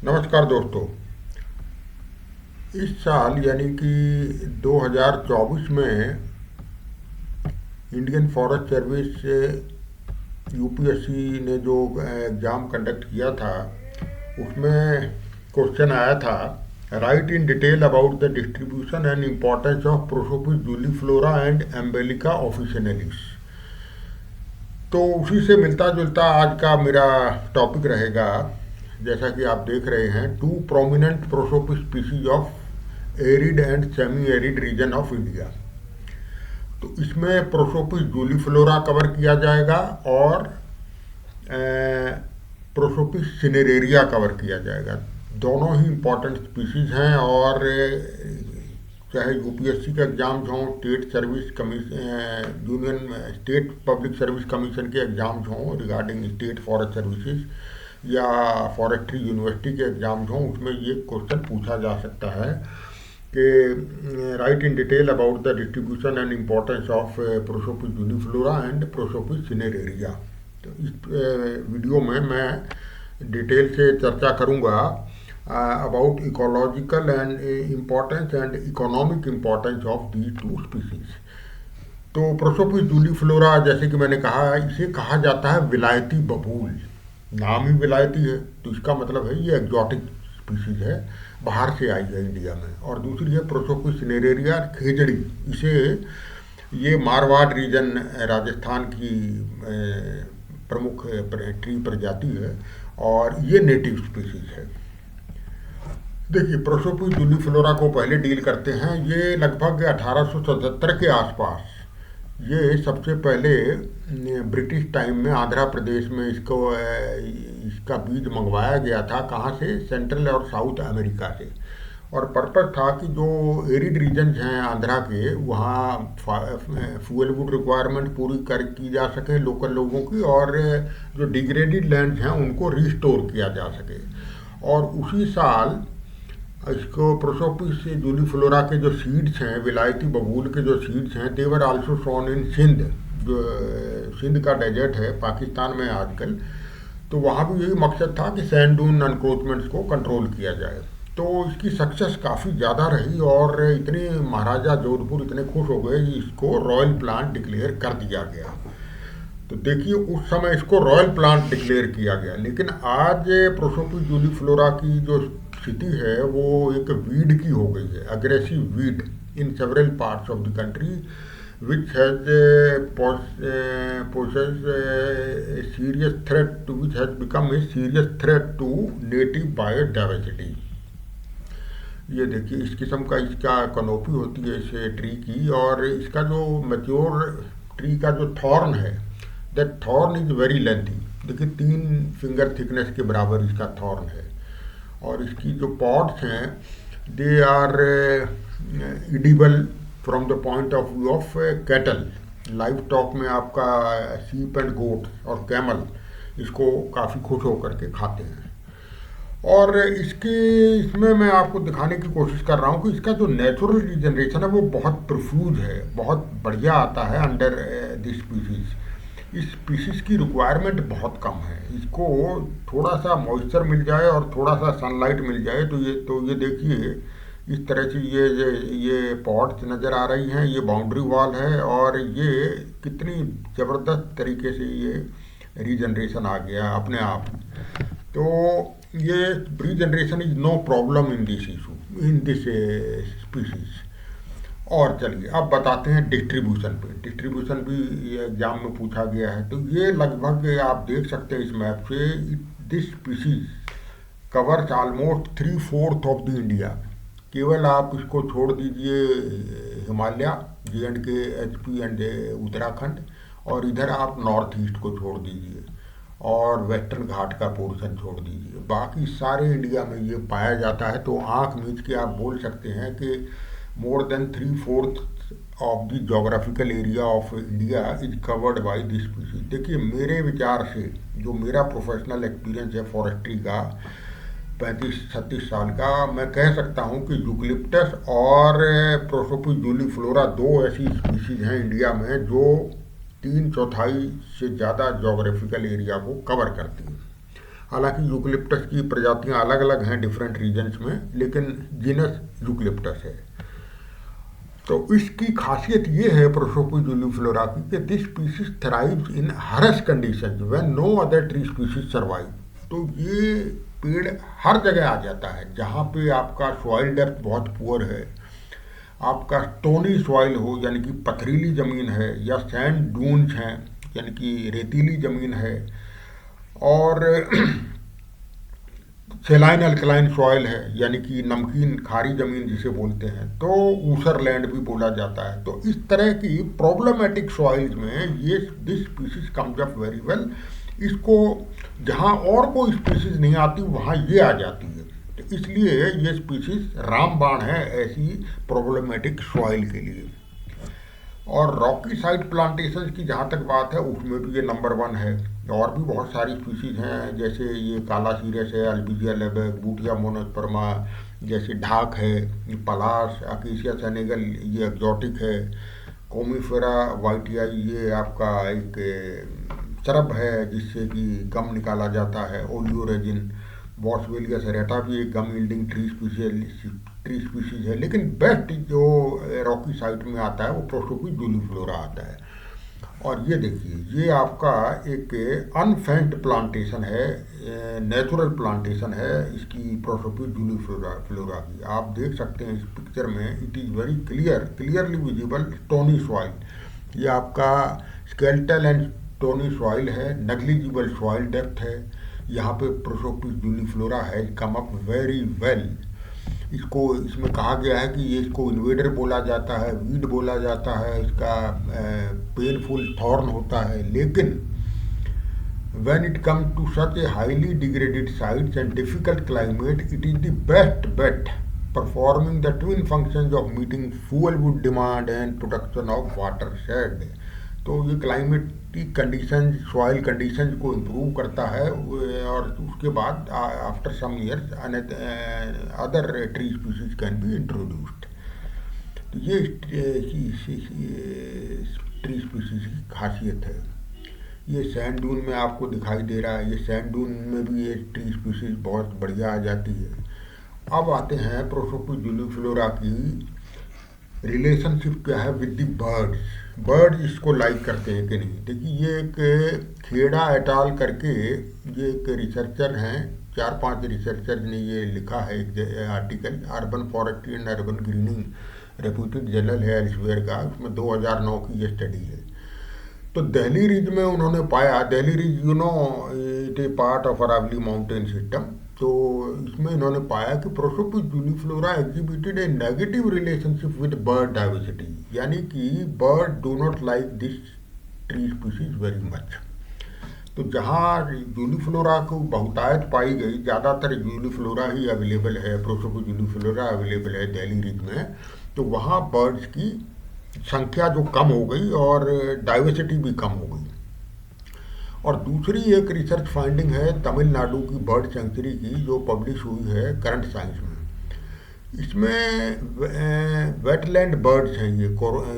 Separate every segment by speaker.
Speaker 1: नमस्कार दोस्तों। इस साल यानी कि 2024 में इंडियन फॉरेस्ट सर्विस यूपीएससी ने जो एग्ज़ाम कंडक्ट किया था उसमें क्वेश्चन आया था, write in detail about the distribution and importance of Prosopis juliflora and Emblica officinalis. तो उसी से मिलता जुलता आज का मेरा टॉपिक रहेगा। जैसा कि आप देख रहे हैं, to prominent Prosopis species of arid and semi arid region of India. तो इसमें प्रोसोपिस जूलीफ्लोरा कवर किया जाएगा और प्रोसोपिस सिनेरेरिया कवर किया जाएगा। दोनों ही इम्पोर्टेंट स्पीसीज हैं और चाहे यूपीएससी के एग्ज़ाम्स हों, state service commission, union state public service commission के एग्ज़ाम्स हों रिगार्डिंग स्टेट फॉरेस्ट सर्विसेज, या फॉरेस्ट्री यूनिवर्सिटी के एग्ज़ाम्स हों, उसमें ये क्वेश्चन पूछा जा सकता है कि write in detail about the distribution and importance of Prosopis juliflora and prosopis cineraria. तो इस वीडियो में मैं डिटेल से चर्चा करूँगा about ecological and importance and economic importance of the two species. तो प्रोसोपिस जूलीफ्लोरा, जैसे कि मैंने कहा, इसे कहा जाता है विलायती बबूल। नाम ही विलायती है तो इसका मतलब है ये एग्जॉटिक स्पीसीज है, बाहर से आई है इंडिया में। और दूसरी है प्रोसोपिस सिनेरेरिया, खेजड़ी। इसे ये मारवाड़ रीजन राजस्थान की प्रमुख ट्री प्रजाति है और ये नेटिव स्पीसीज है। देखिए, प्रोसोपिस जूलीफ्लोरा को पहले डील करते हैं। ये लगभग 1877 के आसपास, ये सबसे पहले ब्रिटिश टाइम में आंध्र प्रदेश में इसका बीज मंगवाया गया था। कहाँ से? सेंट्रल और साउथ अमेरिका से। और पर्पस था कि जो एरिड रीजन्स हैं आंध्रा के, वहाँ फ्यूल वुड रिक्वायरमेंट पूरी की जा सके लोकल लोगों की, और जो डिग्रेडेड लैंड्स हैं उनको रिस्टोर किया जा सके। और उसी साल इसको प्रोसोपिस जूलीफ्लोरा के जो सीड्स हैं, विलायती बबूल के जो सीड्स हैं, देवर आल्सो सोन इन सिंध। जो सिंध का डेजर्ट है पाकिस्तान में आजकल, तो वहाँ भी यही मकसद था कि सैंड डून एनक्रोचमेंट्स को कंट्रोल किया जाए। तो इसकी सक्सेस काफ़ी ज़्यादा रही और इतने महाराजा जोधपुर इतने खुश हो गए कि इसको रॉयल प्लांट डिक्लेयर कर दिया गया। तो देखिए, उस समय इसको रॉयल प्लांट डिक्लेयर किया गया। लेकिन आज प्रोसोपिस जूलीफ्लोरा की जो स्थिति है वो एक वीड की हो गई है, aggressive weed in several parts of the country, which has poses a serious threat to which has become a serious threat to native biodiversity। ये देखिए, इस किस्म का इसका कनोपी होती है इस ट्री की, और इसका जो मैच्योर ट्री का जो थॉर्न है, that thorn is very lengthy. देखिए, 3 फिंगर थिकनेस के बराबर इसका थॉर्न है। और इसकी जो पॉड्स हैं, they are edible from the point of view of cattle. Livestock में आपका सीप एंड गोट और कैमल इसको काफ़ी खुश होकर के खाते हैं। और इसमें मैं आपको दिखाने की कोशिश कर रहा हूँ कि इसका जो नेचुरल रीजनरेशन है वो बहुत प्रोफ्यूज है, बहुत बढ़िया आता है अंडर दिस स्पीसीज। इस स्पीसीज की रिक्वायरमेंट बहुत कम है। इसको थोड़ा सा मॉइस्चर मिल जाए और थोड़ा सा सनलाइट मिल जाए तो ये देखिए, इस तरह से ये पॉट्स नज़र आ रही हैं, ये बाउंड्री वॉल है, और ये कितनी ज़बरदस्त तरीके से ये रीजनरेशन आ गया अपने आप। तो ये regeneration is no problem in this issue, in this species. और चलिए अब बताते हैं डिस्ट्रीब्यूशन पे। डिस्ट्रीब्यूशन भी ये एग्जाम में पूछा गया है। तो ये लगभग आप देख सकते हैं इस मैप से, this species covers almost 3/4 of the India. केवल आप इसको छोड़ दीजिए Himalaya, J&K, HP and Uttarakhand, और इधर आप नॉर्थ ईस्ट को छोड़ दीजिए और वेस्टर्न घाट का पोर्शन छोड़ दीजिए। बाकी सारे इंडिया में ये पाया जाता है। तो आँख मीच के आप बोल सकते हैं कि more than 3/4 of the geographical area of India is covered by this species। देखिए, मेरे विचार से, जो मेरा प्रोफेशनल एक्सपीरियंस है फॉरेस्ट्री का 35-36 साल का, मैं कह सकता हूँ कि यूकलिप्टस और प्रोसोपिस जूलीफ्लोरा 2 ऐसी स्पीसीज हैं इंडिया में जो 3/4 से ज़्यादा जोग्राफिकल एरिया को कवर करती हैं। हालांकि यूकलिप्टस की प्रजातियां अलग अलग हैं डिफरेंट रीजन्स में, लेकिन जीनस यूकलिप्टस है। तो इसकी खासियत ये है प्रोसोपिस जूलीफ्लोरा की कि this species thrives in harsh conditions when no other tree species survive. तो ये पेड़ हर जगह आ जाता है जहाँ पे आपका सॉइल डेप्थ बहुत पुअर है, आपका स्टोनी सॉइल हो यानी कि पथरीली ज़मीन है, या सैंड डून्स हैं यानी कि रेतीली ज़मीन है, और सेलाइन अल्कलाइन सॉइल है यानी कि नमकीन खारी ज़मीन जिसे बोलते हैं, तो ऊसर लैंड भी बोला जाता है। तो इस तरह की प्रॉब्लमेटिक सॉइल्स में ये this species comes up very well. इसको जहाँ और कोई स्पीशीज नहीं आती वहाँ ये आ जाती है, तो इसलिए ये स्पीशीज रामबाण है ऐसी प्रॉब्लमेटिक सॉइल के लिए। और रॉकी साइड प्लांटेशन की जहाँ तक बात है उसमें भी ये नंबर 1 है। और भी बहुत सारी स्पीशीज हैं, जैसे ये काला सीरस है, अल्बिजिया लेबेक, बूटिया मोनोस्पर्मा, जैसे ढाक है, पलास, अकेसिया सेनेगल ये एक्जॉटिक है, कोमीफेरा वाइटियाई ये आपका एक चरब है जिससे कि गम निकाला जाता है, ओलियोरेजिन, बॉसवेलिया सेरेटा भी एक गम यील्डिंग ट्री स्पीशीज है। लेकिन बेस्ट जो रॉकी साइट में आता है वो प्रोसोपिस जूलीफ्लोरा आता है। और ये देखिए ये आपका एक अनफेंस्ड प्लांटेशन है, नेचुरल प्लांटेशन है इसकी प्रोसोपिस जूलीफ्लोरा की। आप देख सकते हैं इस पिक्चर में, it is very clearly visible stony soil. ये आपका स्केल्टल एंड स्टोनी सॉइल है, नेग्लिजिबल सॉइल डेप्थ है। यहाँ पे प्रोसोपिस जूलीफ्लोरा है कम अप वेरी वेल। इसको इसमें कहा गया है कि ये इसको इन्वेडर बोला जाता है, वीड बोला जाता है, इसका पेनफुल थॉर्न होता है। लेकिन when it comes to such a highly degraded sites and difficult climate, it is the best bet performing the twin functions of meeting fuel wood demand and production of watershed। तो ये climatic condition, soil condition को improve करता है, और उसके बाद after some years other tree species can be introduced. तो ये ट्री स्पीशीज की खासियत है। ये सैंड डून में आपको दिखाई दे रहा है, ये सैंड डून में भी ये ट्री स्पीशीज बहुत बढ़िया आ जाती है। अब आते हैं प्रोसोपिस जूलीफ्लोरा की रिलेशनशिप क्या है विद द बर्ड्स इसको लाइक करते हैं कि नहीं। देखिए ये एक खेड़ा एटाल करके ये एक रिसर्चर हैं, 4-5 रिसर्चर ने ये लिखा है एक article, urban forestry and urban grinning, reputed journal है एल्सवेयर का, उसमें 2009 की ये स्टडी है। तो दिल्ली रिज में उन्होंने पाया, Delhi ridge you know it a part of Aravalli mountain system, तो इसमें इन्होंने पाया कि prosopis juliflora exhibited a negative relationship with bird diversity, यानी कि bird do not like this tree species very much. तो जहाँ जूलीफ्लोरा को बहुतायत पाई गई, ज़्यादातर जूलीफ्लोरा ही अवेलेबल है, प्रोसोपिस जूलीफ्लोरा अवेलेबल है दिल्ली रिज में, तो वहाँ बर्ड्स की संख्या जो कम हो गई और डाइवर्सिटी भी कम हो गई। और दूसरी एक रिसर्च फाइंडिंग है तमिलनाडु की बर्ड सेंचुरी की जो पब्लिश हुई है करंट साइंस में। इसमें वेटलैंड बर्ड्स हैं, ये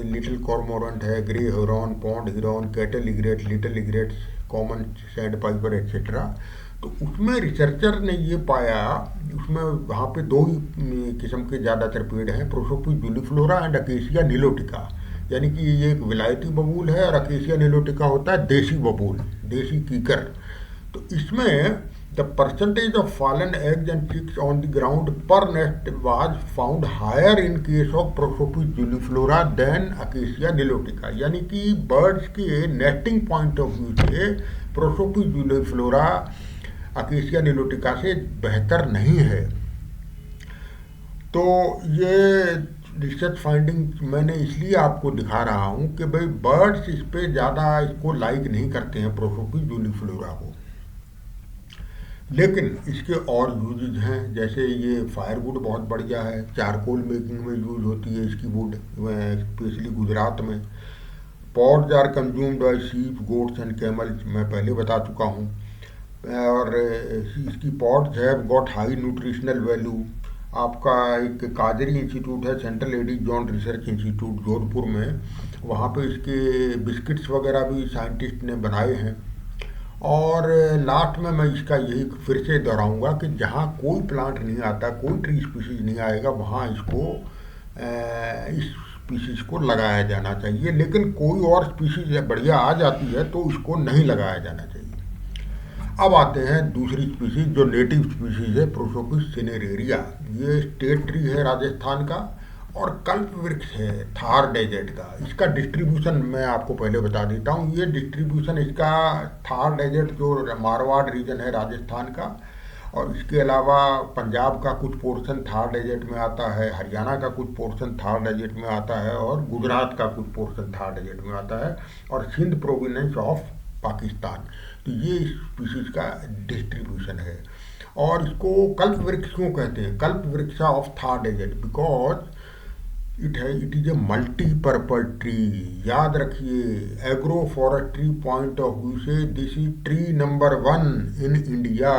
Speaker 1: लिटिल कॉर्मोरेंट है, grey heron, pond heron, cattle egret, little egrets, common sandpiper etcetera. तो उसमें रिसर्चर ने ये पाया, उसमें वहाँ पे 2 ही किस्म के ज़्यादातर पेड़ हैं, Prosopis juliflora and acacia nilotica, यानी कि ये एक विलायती बबूल है, और अकेसिया निलोटिका होता है देसी बबूल, देसी कीकर। तो इसमें the percentage of fallen eggs and chicks on the ground पर nest was found higher in case of Prosopis juliflora than Acacia nilotica, यानी कि बर्ड्स के नेस्टिंग पॉइंट ऑफ व्यू से प्रोसोपिस जूलीफ्लोरा अकेसिया निलोटिका से बेहतर नहीं है। तो ये रिसर्च फाइंडिंग मैंने इसलिए आपको दिखा रहा हूँ कि भाई बर्ड्स इस पे ज़्यादा इसको लाइक नहीं करते हैं प्रोसोपिस जूलीफ्लोरा को, लेकिन इसके और यूजेज हैं, जैसे ये फायरवुड बहुत बढ़िया है, चारकोल मेकिंग में यूज होती है इसकी वुड, स्पेशली गुजरात में। Pods are consumed by sheep, goats and camels, मैं पहले बता चुका हूँ। और इसकी pods have got high nutritional value. आपका एक काजरी इंस्टीट्यूट है, central arid zone research institute Jodhpur में, वहाँ पे इसके बिस्किट्स वगैरह भी साइंटिस्ट ने बनाए हैं। और लास्ट में मैं इसका यही फिर से दोहराऊंगा कि जहाँ कोई प्लांट नहीं आता, कोई ट्री स्पीशीज नहीं आएगा, वहाँ इसको इस स्पीशीज को लगाया जाना चाहिए। लेकिन कोई और स्पीशीज बढ़िया आ जाती है तो इसको नहीं लगाया जाना चाहिए। अब आते हैं दूसरी स्पीशीज जो नेटिव स्पीशीज है, प्रोसोपिस सिनेरेरिया। ये स्टेट ट्री है राजस्थान का और कल्प वृक्ष है थार डेजर्ट का। इसका डिस्ट्रीब्यूशन मैं आपको पहले बता देता हूँ। ये डिस्ट्रीब्यूशन इसका थार डेजर्ट जो मारवाड़ रीजन है राजस्थान का, और इसके अलावा पंजाब का कुछ पोर्शन थार डेजर्ट में आता है, हरियाणा का कुछ पोर्शन थार डेजर्ट में आता है, और गुजरात का कुछ पोर्शन थार डेजर्ट में आता है, और सिंध प्रोविनेंस ऑफ पाकिस्तान। तो ये स्पीशीज का डिस्ट्रीब्यूशन है। और इसको कल्प वृक्ष क्यों कहते हैं? कल्प वृक्ष of Thar desert because it is a multipurpose tree. याद रखिए, agro forestry point of view से this is tree number 1 in India.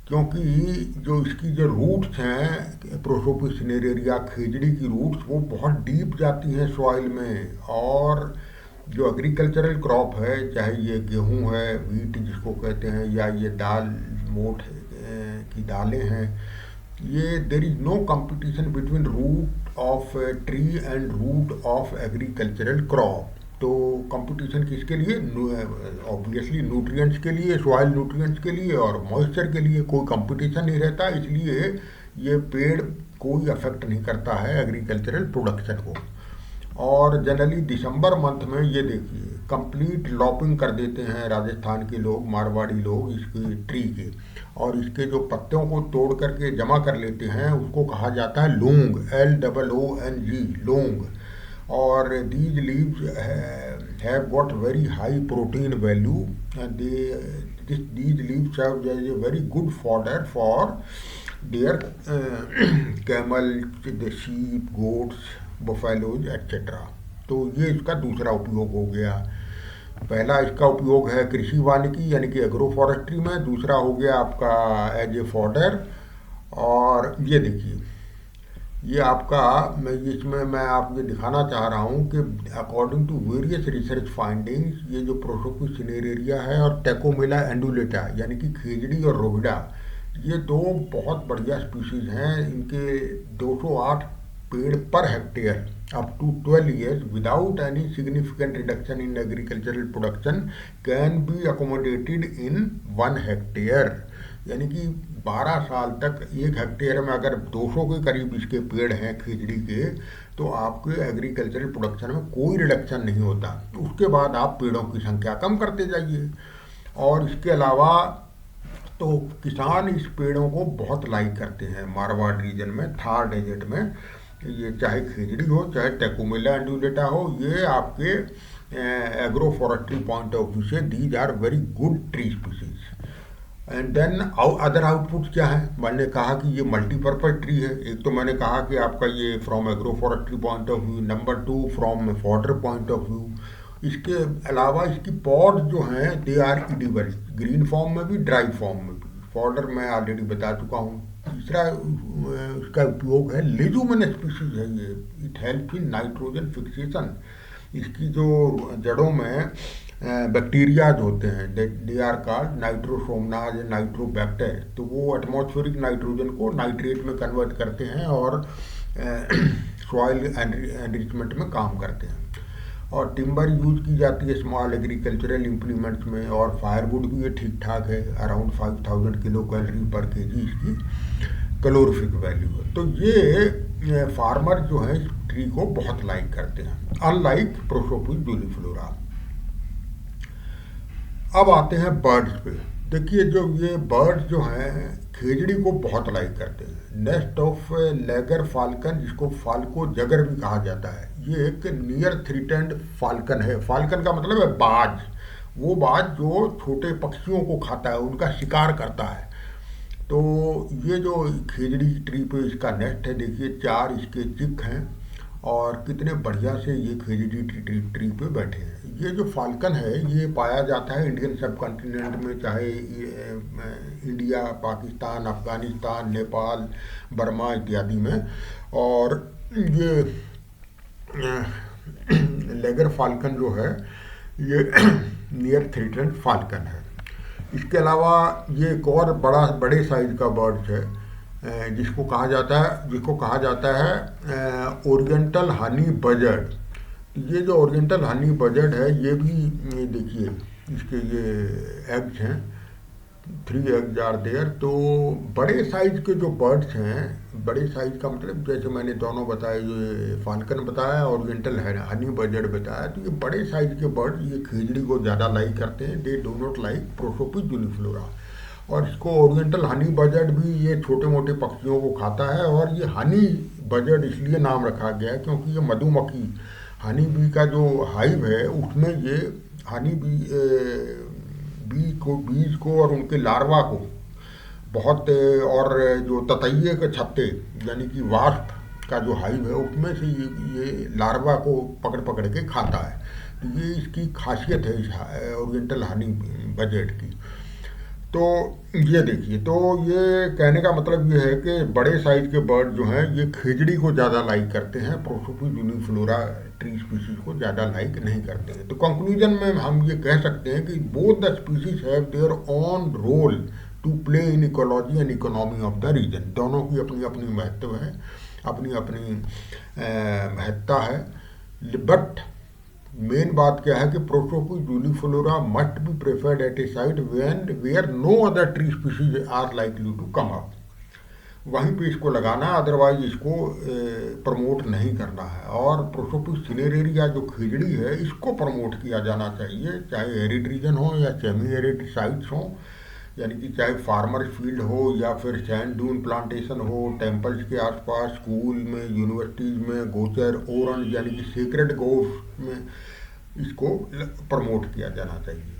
Speaker 1: क्योंकि जो इसकी जो रूट्स हैं, प्रोसोपिस सिनेरेरिया खेजड़ी की रूट्स, वो बहुत डीप जाती हैं सॉइल में। और जो एग्रीकल्चरल क्रॉप है, चाहे ये गेहूं है, वीट जिसको कहते हैं, या ये दाल मोठ की दालें हैं, ये there is no competition between root of tree and root of agricultural crop. तो कंपटीशन किसके लिए? ऑब्वियसली न्यूट्रिएंट्स के लिए, सॉइल न्यूट्रिएंट्स के लिए और मॉइस्चर के लिए कोई कंपटीशन नहीं रहता। इसलिए ये पेड़ कोई अफेक्ट नहीं करता है एग्रीकल्चरल प्रोडक्शन को। और जनरली दिसंबर मंथ में ये देखिए कंप्लीट लॉपिंग कर देते हैं राजस्थान के लोग, मारवाड़ी लोग, इसके ट्री के, और इसके जो पत्तों को तोड़ करके जमा कर लेते हैं उसको कहा जाता है लोंग, LOONG, लोंग। और these leaves have got very high protein value and these leaves serve as a very good fodder for their camels, the sheep, goats, buffaloes, etc. तो ये इसका दूसरा उपयोग हो गया। पहला इसका उपयोग है कृषि वानिकी यानी कि एग्रो फॉरेस्ट्री में, दूसरा हो गया आपका एज ए फॉडर। और ये देखिए, ये आपका इसमें मैं आपको दिखाना चाह रहा हूँ कि according to various research findings, ये जो प्रोसोपिस सिनेरेरिया है और टेकोमिला एंडुलेटा यानी कि खेजड़ी और रोहिड़ा, ये दो बहुत बढ़िया स्पीशीज हैं। इनके 208 पेड़ पर hectare up to 12 years without any significant reduction in agricultural production can be accommodated in 1 hectare। यानी कि 12 साल तक 1 हेक्टेयर में अगर 200 के करीब इसके पेड़ हैं खेजड़ी के, तो आपके एग्रीकल्चरल प्रोडक्शन में कोई रिडक्शन नहीं होता। तो उसके बाद आप पेड़ों की संख्या कम करते जाइए। और इसके अलावा तो किसान इस पेड़ों को बहुत लाइक करते हैं मारवाड़ रीजन में, थार डेजर्ट में। ये चाहे खेजड़ी हो, चाहे टेकोमिला एंडुलेटा हो, ये आपके agro forestry point of view से these are very good tree species. And then other outputs क्या है? मैंने कहा कि ये मल्टीपर्पज ट्री है। एक तो मैंने कहा कि आपका ये from agro forestry point of view, number 2 from fodder point of view. इसके अलावा इसकी पॉड जो हैं they are edible, green form में भी, ड्राई फॉर्म में भी। फॉडर मैं ऑलरेडी बता चुका हूँ। तीसरा इसका उपयोग है, लेजुमिनस स्पीशीज है ये, it help in nitrogen fixation. इसकी जो जड़ों में बैक्टीरियाज होते हैं, दे आर कॉल्ड नाइट्रोसोमनाज, नाइट्रोबैक्टर, तो वो एटमॉस्फेरिक नाइट्रोजन को नाइट्रेट में कन्वर्ट करते हैं और सॉइल एनरिचमेंट में काम करते हैं। और टिम्बर यूज की जाती है स्मॉल एग्रीकल्चरल इम्प्लीमेंट्स में, और फायरवुड भी ये ठीक ठाक है, अराउंड 5000 किलो कैलोरी पर केजी इसकी कैलोरीफिक वैल्यू है। तो ये फार्मर जो है इस ट्री को बहुत लाइक करते हैं, अनलाइक प्रोसोपिस जूलीफ्लोरा। अब आते हैं बर्ड्स पे। देखिए, जो ये बर्ड्स जो हैं खेजड़ी को बहुत लाइक करते हैं। नेस्ट ऑफ लेगर फाल्कन, जिसको फाल्को जगर भी कहा जाता है, ये एक नियर थ्रीटेंड फाल्कन है। फाल्कन का मतलब है बाज, वो बाज जो छोटे पक्षियों को खाता है, उनका शिकार करता है। तो ये जो खेजड़ी ट्री पे इसका नेस्ट है, देखिए 4 इसके चिक हैं और कितने बढ़िया से ये खेजड़ी ट्री पे बैठे हैं। ये जो फाल्कन है ये पाया जाता है इंडियन सब कॉन्टिनेंट में, चाहे इंडिया, पाकिस्तान, अफगानिस्तान, नेपाल, बर्मा इत्यादि में। और ये लेगर फाल्कन जो है ये नियर थ्रेटन फाल्कन है। इसके अलावा ये एक और बड़े साइज का बर्ड है, जिसको कहा जाता है ओरिएंटल हनी बजर्ड। ये जो ओरिएंटल हनी बजर्ड है, ये भी देखिए इसके ये एग्स हैं, 3 एग्स आर देयर। तो बड़े साइज के जो बर्ड्स हैं, बड़े साइज का मतलब जैसे मैंने दोनों बताए, ये फाल्कन बताया और ओरिएंटल हनी बजर्ड बताया, तो ये बड़े साइज के बर्ड ये खिजड़ी को ज़्यादा लाइक करते हैं। They do not like Prosopis uniflora. और इसको ओरिएंटल हनी बजर्ड भी ये छोटे मोटे पक्षियों को खाता है। और ये हनी बजर्ड इसलिए नाम रखा गया है क्योंकि ये मधुमक्खी हनी बी का जो हाइव है, उसमें ये हनी बीज को और उनके लार्वा को बहुत, और जो ततैये के छत्ते यानी कि वास्प का जो हाइव है, उसमें से ये लार्वा को पकड़ पकड़ के खाता है। तो ये इसकी खासियत है इस ओरिएंटल हनी बजर्ड की। तो ये देखिए, तो ये कहने का मतलब ये है कि बड़े साइज के बर्ड जो हैं ये खिजड़ी को ज़्यादा लाइक करते हैं, प्रोसोपिस यूनिफ्लोरा ट्री स्पीशीज को ज़्यादा लाइक नहीं करते हैं। तो कंक्लूजन में हम ये कह सकते हैं कि both the species have their own role to play in ecology and economy of the region. दोनों की अपनी अपनी महत्व है, अपनी अपनी महत्ता है। बट मेन बात क्या है कि Prosopis uniflora must be preferred at a site where no other tree species are likely to come up. वहीं पे इसको लगाना, अदरवाइज इसको प्रमोट नहीं करना है। और प्रोसोपिस सिनेरेरिया जो खिजड़ी है, इसको प्रमोट किया जाना चाहिए, चाहे एरिड रीजन हो या सेमी एरिड साइट्स हो, यानी कि चाहे फार्मर फील्ड हो या फिर सैंड डून प्लांटेशन हो, टेम्पल्स के आसपास, स्कूल में, यूनिवर्सिटीज़ में, गोचर ओरन यानी कि सीक्रेट गोव्स में इसको प्रमोट किया जाना चाहिए।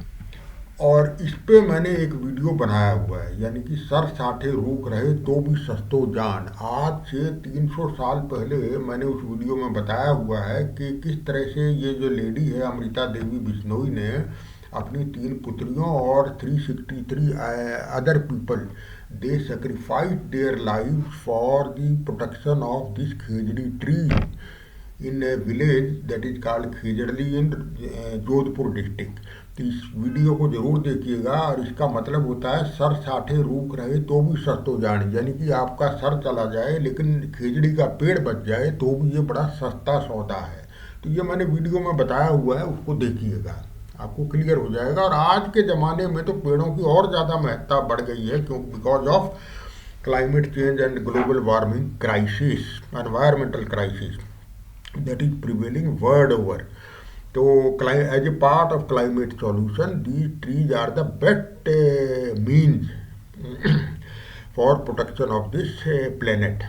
Speaker 1: और इस पे मैंने एक वीडियो बनाया हुआ है, यानी कि सर साठे रूख रहे तो भी सस्तो जान। आज से 300 साल पहले मैंने उस वीडियो में बताया हुआ है कि किस तरह से ये जो लेडी है अमृता देवी बिश्नोई ने अपनी 3 पुत्रियों और 363 other people, they sacrifice their life for the protection of this khejri tree in a village that is called khejri in Jodhpur district. तो इस वीडियो को जरूर देखिएगा। और इसका मतलब होता है सर साठे रूख रहे तो भी सस्तो जान, यानी कि आपका सर चला जाए लेकिन खिजड़ी का पेड़ बच जाए तो भी ये बड़ा सस्ता सौदा है। तो ये मैंने वीडियो में बताया हुआ है, उसको देखिएगा, आपको क्लियर हो जाएगा। और आज के ज़माने में तो पेड़ों की और ज़्यादा महत्ता बढ़ गई है, क्योंकि because of climate change and global warming crisis, environmental crisis that is prevailing world over. So as a part of climate solution, these trees are the best means for protection of this planet.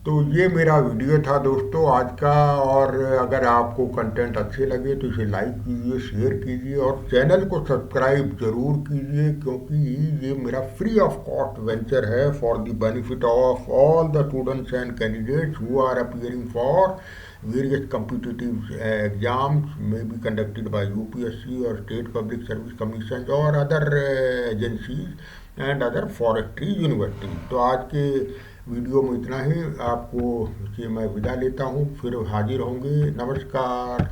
Speaker 1: तो ये मेरा video था दोस्तों आज का। और अगर आपको कंटेंट अच्छे लगे तो इसे लाइक कीजिए, शेयर कीजिए और चैनल को सब्सक्राइब जरूर कीजिए, क्योंकि ये मेरा फ्री ऑफ कॉस्ट वेंचर है for the benefit of all the students and candidates who are appearing for various competitive exams may be conducted by UPSC or State Public Service Commission or other agencies and other forestry universities। तो आज के video में इतना ही, आपको मैं विदा लेता हूँ, फिर हाजिर होंगे। नमस्कार।